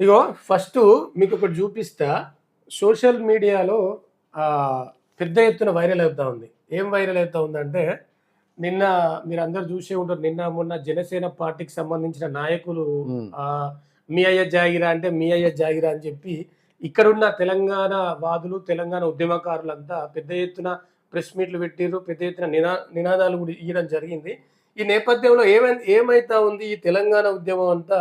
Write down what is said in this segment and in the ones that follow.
ఇగో first మీకు ఒకటి చూపిస్తా. సోషల్ మీడియాలో పెద్ద ఎత్తున వైరల్ అవుతా ఉంది. ఏం వైరల్ అవుతా ఉందంటే, నిన్న మీరందరూ చూసే ఉంటారు. నిన్న మొన్న జనసేన పార్టీకి సంబంధించిన నాయకులు ఉమ్, మీ అయ్య జాగిరా అంటే మీ అయ్య జాగిరా అని చెప్పి ఇక్కడున్న తెలంగాణ వాదులు, తెలంగాణ ఉద్యమకారులంతా పెద్ద ఎత్తున ప్రెస్ మీట్లు పెట్టిర్రు. పెద్ద ఎత్తున నినాదాలు కూడా ఇయ్యడం జరిగింది. ఈ నేపథ్యంలో ఏమైతా ఉంది ఈ తెలంగాణ ఉద్యమం అంతా,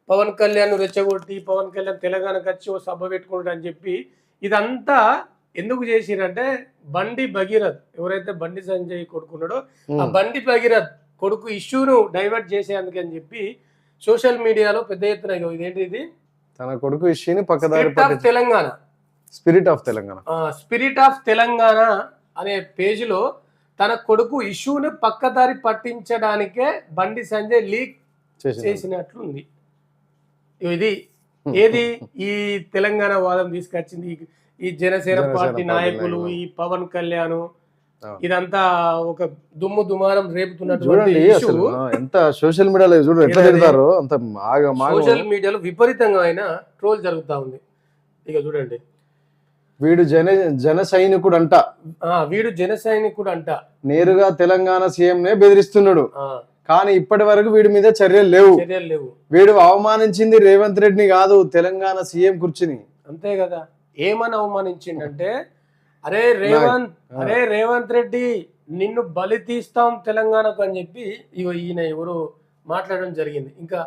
పవన్ కళ్యాణ్ రెచ్చగొట్టి పవన్ కళ్యాణ్ తెలంగాణకు వచ్చి ఓ సభ పెట్టుకుంటాడు అని చెప్పి ఇదంతా ఎందుకు చేసిరంటే, బండి భగీరథ్ ఎవరైతే బండి సంజయ్ కొడుకున్నాడో ఆ బండి భగీరథ్ కొడుకు ఇష్యూను డైవర్ట్ చేసేందుకు అని చెప్పి సోషల్ మీడియాలో పెద్ద ఎత్తున ఇదేంటి ఇది తన కొడుకు ఇష్యూని పక్కదారి Telangana spirit of Telangana spirit of Telangana అనే పేజీలో తన కొడుకు ఇష్యూని పక్కదారి పట్టించడానికే బండి సంజయ్ లీక్ చేసినట్లుంది. ఇది ఏది ఈ తెలంగాణ వాదం తీసుకొచ్చింది ఈ జనసేన పార్టీ నాయకులు, ఈ పవన్ కళ్యాణ్, ఇదంతా ఒక దుమ్ము దుమారం రేపుతున్నటువంటి ఇష్యూ. ఎంత సోషల్ మీడియాలో చూడండి ఎట్లా తిడతారో, అంత సోషల్ మీడియాలో విపరీతంగా అయినా ట్రోల్ జరుగుతా ఉంది. ఇక చూడండి, వీడు జన సైనికుడు అంట, వీడు జన సైనికుడు అంట, నేరుగా తెలంగాణ సీఎం నే బెదిరిస్తున్నాడు. కానీ ఇప్పటి వరకు వీడి మీద చర్యలు లేవు. వీడు అవమానించింది రేవంత్ రెడ్డిని కాదు, తెలంగాణ సీఎం కుర్చీని. అంతే కదా. ఏమని అవమానించిండంటే, అరే రేవంత్ రెడ్డి నిన్ను బలి తీస్తాం తెలంగాణకు అని చెప్పి ఈయన ఎవరు మాట్లాడడం జరిగింది. ఇంకా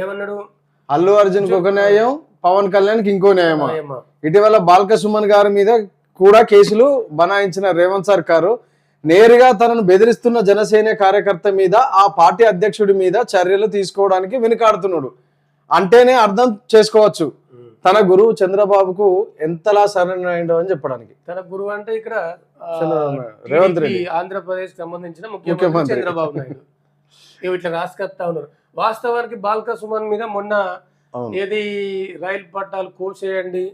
ఏమన్నాడు, అల్లు అర్జున్ కి ఒక న్యాయం, పవన్ కళ్యాణ్ కి ఇంకో న్యాయమా? ఇటీవల బాల్క సుమన్ గారి మీద కూడా కేసులు బనాయించిన రేవంత్ సర్కారు నేరుగా తనను బెదిరిస్తున్న జనసేన కార్యకర్త మీద, ఆ పార్టీ అధ్యక్షుడి మీద చర్యలు తీసుకోవడానికి వెనుకాడుతున్నాడు అంటేనే అర్థం చేసుకోవచ్చు తన గురువు చంద్రబాబుకు ఎంతలా సరెండర్ అయిందో అని చెప్పడానికి. తన గురువు అంటే ఇక్కడ రేవంత్ రెడ్డి, ఆంధ్రప్రదేశ్ సంబంధించిన ముఖ్యమంత్రి చంద్రబాబు నాయుడు. ఇట్లా రాసుకొస్తా ఉన్నారు. వాస్తవానికి బాల్క సుమన్ మీద మొన్న ఏది రైలు పట్టాలు కోసేయండి,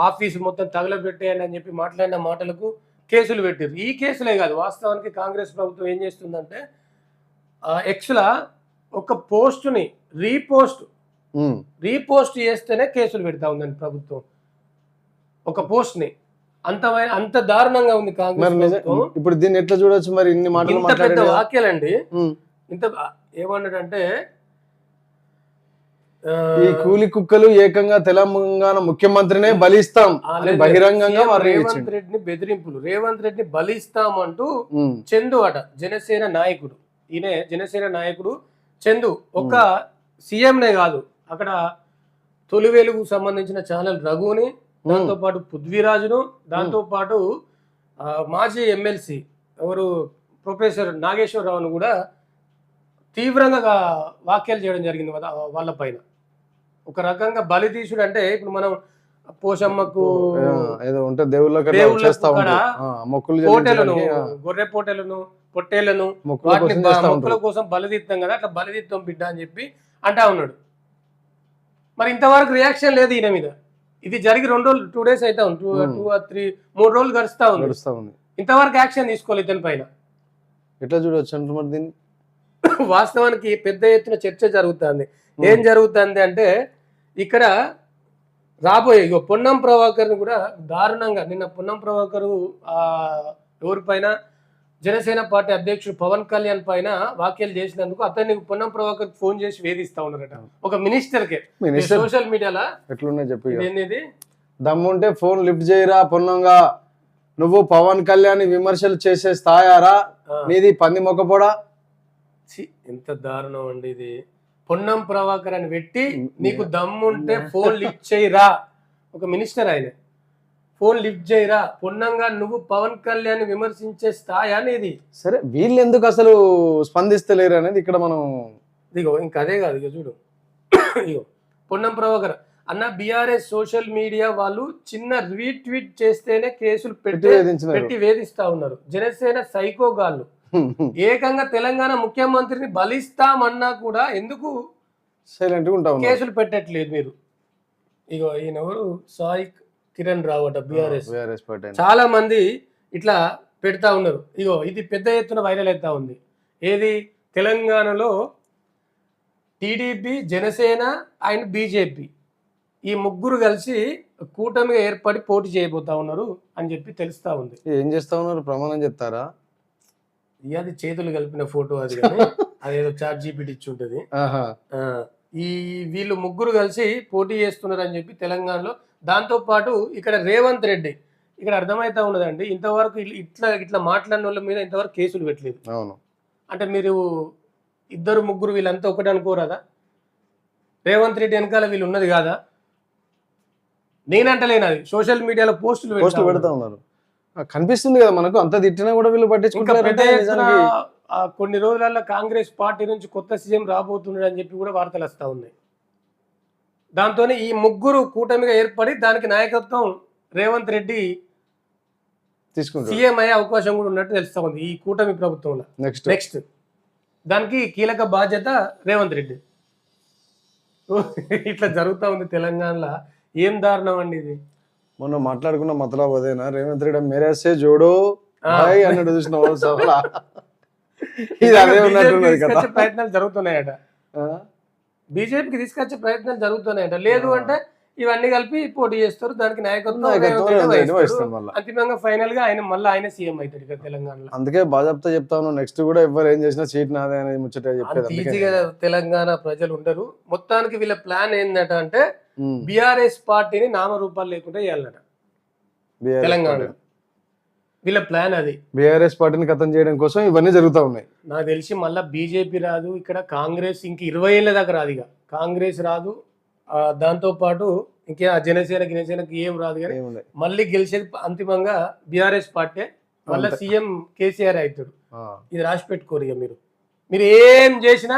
ఆఫీసు మొత్తం తగలబెట్టేయండి అని చెప్పి మాట్లాడిన మాటలకు కేసులు పెట్టారు. ఈ కేసులే కాదు, వాస్తవానికి కాంగ్రెస్ ప్రభుత్వం ఏం చేస్తుందంటే, ఎక్స్లా ఒక పోస్టుని రీపోస్ట్ చేస్తేనే కేసులు పెడతా ఉందండి ప్రభుత్వం. ఒక పోస్ట్ ని అంత దారుణంగా ఉంది కాంగ్రెస్. ఇప్పుడు దీన్ని ఎట్లా చూడొచ్చు మరి? ఇన్ని మాటలు పెద్ద వాక్యాలండి. ఇంత ఏమన్నాడంటే, ఈ కూలి కుక్కలు ఏకంగా తెలంగాణ ముఖ్యమంత్రినే బలిస్తాం అని బహిరంగంగా రేవంత్ రెడ్డిని బెదిరింపులు, రేవంత్ రెడ్డిని బలిస్తాం అంటూ చందు అట జనసేన నాయకుడు, ఈయన జనసేన నాయకుడు చందు ఒక్క సీఎంనే కాదు, అక్కడ తొలి వెలుగు సంబంధించిన ఛానల్ రఘుని, దాంతో పాటు పృథ్వీరాజును, దాంతో పాటు మాజీ ఎమ్మెల్సీ ఎవరు ప్రొఫెసర్ నాగేశ్వరరావును కూడా తీవ్రంగా వ్యాఖ్యలు చేయడం జరిగింది వాళ్ళ పైన. ఒక రకంగా బలితీసుడు అంటే, ఇప్పుడు మనం పోషమ్మకు ఏదో ఉంటే దేవుళ్ళకు గొర్రె పొట్టేళ్లను మొక్కుల కోసం బలిదీత్తాం కదా, అట్లా బలిదీత్తం బిడ్డ అని చెప్పి అంటా ఉన్నాడు. మరి ఇంతవరకు రియాక్షన్ లేదు ఈయన మీద. ఇది జరిగి 2 రోజులు 2 days అయితే ఉంది, 2 or 3 రోజులు గడుస్తా ఉంది. ఇంతవరకు యాక్షన్ తీసుకోలేదు ఇతని పైన. ఎట్లా చూడవచ్చు అంటే మరి దీన్ని? వాస్తవానికి పెద్ద ఎత్తున చర్చ జరుగుతుంది. ఏం జరుగుతుంది అంటే, ఇక్కడ రాబోయే పొన్నం ప్రభాకర్ని కూడా దారుణంగా నిన్న పొన్నం ప్రభాకర్ ఎవరిపైన, జనసేన పార్టీ అధ్యక్షుడు పవన్ కళ్యాణ్ పైన వ్యాఖ్యలు చేసినందుకు అతన్ని పొన్నం ప్రభాకర్ ఫోన్ చేసి వేధిస్తా ఉన్నారట, ఒక మినిస్టర్కే. సోషల్ మీడియాలో ఎట్లున్నా చెప్పి, ఏంది దమ్ముంటే ఫోన్ లిఫ్ట్ చేయరా పొన్నంగా, నువ్వు పవన్ కళ్యాణ్ విమర్శలు చేసే స్థాయారా నీది, పంది మొక్కపోడా. ఎంత దారుణం అండి ఇది. పొన్నం ప్రభాకర్ అని పెట్టి, నీకు దమ్ముంటే ఫోన్ లిఫ్ట్ చేయరా, ఒక మినిస్టర్ ఆయన, ఫోన్ లిఫ్ట్ చేయరా, పొన్నంగా నువ్వు పవన్ కళ్యాణ్ విమర్శించే స్థాయి అనేది. సరే, వీళ్ళు ఎందుకు అసలు స్పందిస్తలేరు అనేది ఇక్కడ మనం ఇంకా అదే కాదు. ఇక చూడు, పొన్నం ప్రభాకర్ అన్న, బీఆర్ఎస్ సోషల్ మీడియా వాళ్ళు చిన్న రీట్వీట్ చేస్తేనే కేసులు పెట్టి వేధిస్తా ఉన్నారు. జనసేన సైకోగాళ్ళు ఏకంగా తెలంగాణ ముఖ్యమంత్రిని బలిస్తామన్నా కూడా ఎందుకు సైలెంట్ గా ఉంటాం, కేసులు పెట్టట్లేదు మీరు. ఈయన ఎవరు, సాయి కిరణ్ రావు అట, బీఆర్ఎస్. చాలా మంది ఇట్లా పెడతా ఉన్నారు. ఇది పెద్ద ఎత్తున వైరల్ అవుతా ఉంది. ఏది, తెలంగాణలో టీడీపీ, జనసేన అండ్ బీజేపీ ఈ ముగ్గురు కలిసి కూటమిగా ఏర్పడి పోటీ చేయబోతా ఉన్నారు అని చెప్పి తెలుస్తా ఉంది. ఏం చేస్తా ఉన్నారు, ప్రమాణం చెప్తారా? అది చేతులు కలిపిన ఫోటో అది కానీ అదేదో చాట్ జీపీటీ ఇచ్చి ఉంటుంది. ఈ వీళ్ళు ముగ్గురు కలిసి పోటీ చేస్తున్నారు అని చెప్పి తెలంగాణలో. దాంతో పాటు ఇక్కడ రేవంత్ రెడ్డి ఇక్కడ అర్థమైతా ఉన్నదండి, ఇంతవరకు ఇట్లా మాట్లాడిన వాళ్ళ మీద ఇంతవరకు కేసులు పెట్టలేదు. అవును, అంటే మీరు ఇద్దరు ముగ్గురు వీళ్ళంతా ఒకటి అనుకోరాదా? రేవంత్ రెడ్డి వెనకాల వీళ్ళు ఉన్నది కాదా? నేనంటలేను, అది సోషల్ మీడియాలో పోస్టులు పెడతా ఉన్నారు, కనిపిస్తుంది కదా మనకు. అంత తిట్టినా కూడా వీళ్ళు పట్టించుకుంటారు. కొన్ని రోజులలో కాంగ్రెస్ పార్టీ నుంచి కొత్త సీఎం రాబోతున్నాడు అని చెప్పి కూడా వార్తలు వస్తూ ఉన్నాయి. దాంతో ఈ ముగ్గురు కూటమిగా ఏర్పడి దానికి నాయకత్వం రేవంత్ రెడ్డి తీసుకుంటారు, సీఎం అయ్యే అవకాశం కూడా ఉన్నట్టు తెలుస్తా ఉంది ఈ కూటమి ప్రభుత్వంలో. నెక్స్ట్ దానికి కీలక బాధ్యత రేవంత్ రెడ్డి. ఇట్లా జరుగుతూ ఉంది తెలంగాణలో. ఏం దారుణం అండి ఇది. మొన్న మాట్లాడుకున్న మతలబ్ అదేనా, రేవంత్ రెడ్డి మేరేసే జోడో అన్నాడు చూసిన ప్రయత్నాలు జరుగుతున్నాయట, బీజేపీకి తీసుకొచ్చే ప్రయత్నాలు జరుగుతున్నాయట. లేదు అంటే ఇవన్నీ కలిపి పోటీ చేస్తారు, దానికి నాయకత్వం అంతిమంగా ఫైనల్ గా ఆయన సీఎం అవుతాడు ఇక్కడ తెలంగాణలో. అందుకే బాజాప్తా చెప్తా ఉన్నాను, నెక్స్ట్ కూడా ఎవరు ఏం చేసినా సీట్ నాదే అనేది ముచ్చట చెప్పేది. ఈజీగా తెలంగాణ ప్రజలు ఉండరు. మొత్తానికి వీళ్ళ ప్లాన్ ఏందట అంటే బీఆర్ఎస్ పార్టీని నామరూపాలు లేకుండా చేయాలన్నట తెలంగాణ. వీళ్ళ ప్లాన్ అది, బీఆర్ఎస్ పార్టీని ఖతం చేయడం కోసం ఇవన్నీ జరుగుతూ ఉన్నాయి. నాకు తెలిసి మళ్ళీ బీజేపీ రాదు ఇక్కడ, కాంగ్రెస్ ఇంక 20 ఏళ్ళ దాకా రాదు, ఇక కాంగ్రెస్ రాదు. దాంతో పాటు ఇంకా జనసేనకి ఏం రాదు. కానీ మళ్ళీ గెలిచేది అంతిమంగా బీఆర్ఎస్ పార్టీ, మళ్ళీ సీఎం కేసీఆర్ అవుతాడు. ఇది రాసి పెట్టుకోరు. ఇక మీరు ఏం చేసినా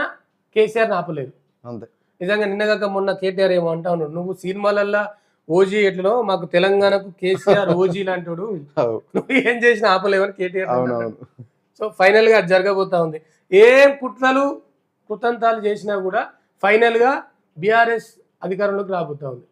కేసీఆర్ ఆపలేదు. అంతే. నిజంగా నిన్నగాక మొన్న కేటీఆర్ ఏమో అంటా ఉన్నాడు, నువ్వు సినిమాలల్లో ఓజీ ఎట్లనో మాకు తెలంగాణకు కేసీఆర్ ఓజీ లాంటాడు, నువ్వు ఏం చేసినా ఆపలేవని కేటీఆర్. సో ఫైనల్ గా అది జరగబోతా ఉంది. ఏం కుట్రలు కుతంత్రాలు చేసినా కూడా ఫైనల్ గా బీఆర్ఎస్ అధికారంలోకి రాబోతా ఉంది.